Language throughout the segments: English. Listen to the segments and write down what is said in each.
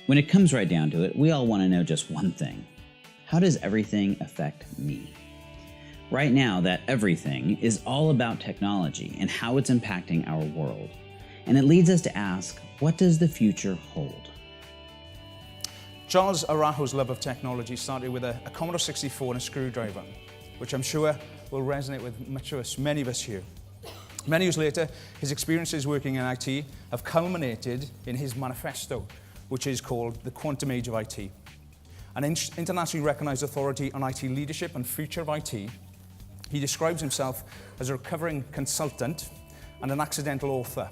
When it comes right down to it, we all want to know just one thing. How does everything affect me? Right now, that everything is all about technology and how it's impacting our world. And it leads us to ask, what does the future hold? Charles Araujo's love of technology started with a Commodore 64 and a screwdriver, which I'm sure will resonate with many of us here. Many years later, his experiences working in IT have culminated in his manifesto, which is called The Quantum Age of IT. An internationally recognized authority on IT leadership and future of IT, he describes himself as a recovering consultant and an accidental author.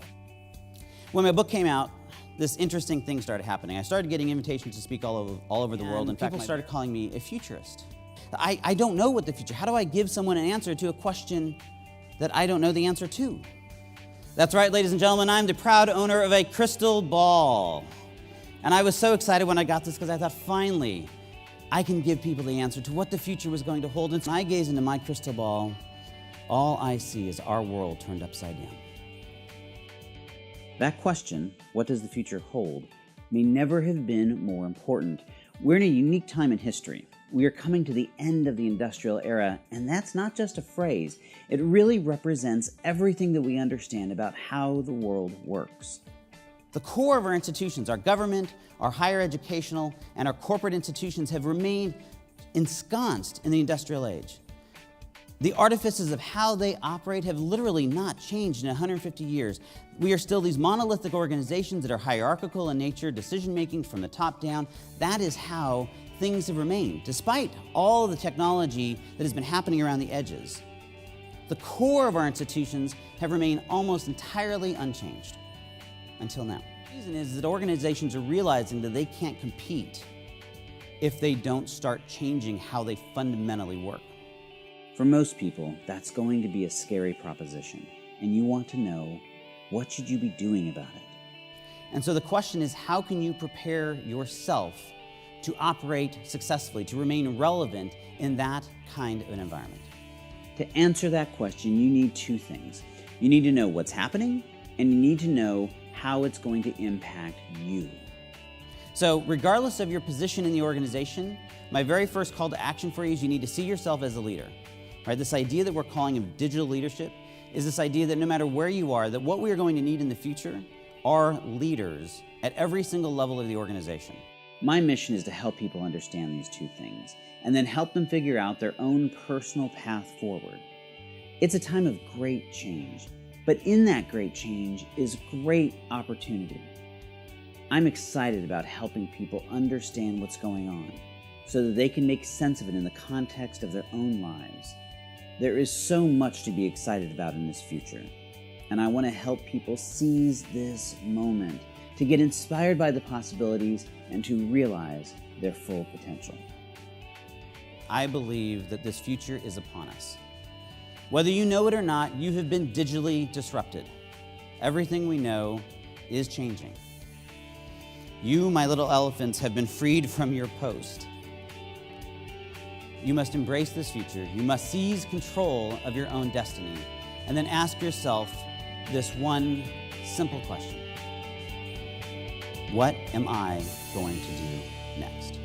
When my book came out, this interesting thing started happening. I started getting invitations to speak all over the world, and people started calling me a futurist. I don't know what the future, how do I give someone an answer to a question that I don't know the answer to? That's right, ladies and gentlemen, I'm the proud owner of a crystal ball. And I was so excited when I got this because I thought, finally, I can give people the answer to what the future was going to hold. And when I gaze into my crystal ball, all I see is our world turned upside down. That question, what does the future hold, may never have been more important. We're in a unique time in history. We are coming to the end of the industrial era, and that's not just a phrase. It really represents everything that we understand about how the world works. The core of our institutions, our government, our higher educational, and our corporate institutions have remained ensconced in the industrial age. The artifices of how they operate have literally not changed in 150 years. We are still these monolithic organizations that are hierarchical in nature, decision-making from the top down. That is how things have remained, despite all of the technology that has been happening around the edges. The core of our institutions have remained almost entirely unchanged until now. The reason is that organizations are realizing that they can't compete if they don't start changing how they fundamentally work. For most people, that's going to be a scary proposition, and you want to know, what should you be doing about it? And so the question is, how can you prepare yourself to operate successfully, to remain relevant in that kind of an environment? To answer that question, you need two things. You need to know what's happening, and you need to know how it's going to impact you. So regardless of your position in the organization, my very first call to action for you is you need to see yourself as a leader. Right? This idea that we're calling of digital leadership is this idea that no matter where you are, that what we are going to need in the future are leaders at every single level of the organization. My mission is to help people understand these two things and then help them figure out their own personal path forward. It's a time of great change, but in that great change is great opportunity. I'm excited about helping people understand what's going on so that they can make sense of it in the context of their own lives. There is so much to be excited about in this future, and I want to help people seize this moment to get inspired by the possibilities and to realize their full potential. I believe that this future is upon us. Whether you know it or not, you have been digitally disrupted. Everything we know is changing. You, my little elephants, have been freed from your post. You must embrace this future. You must seize control of your own destiny, and then ask yourself this one simple question: what am I going to do next?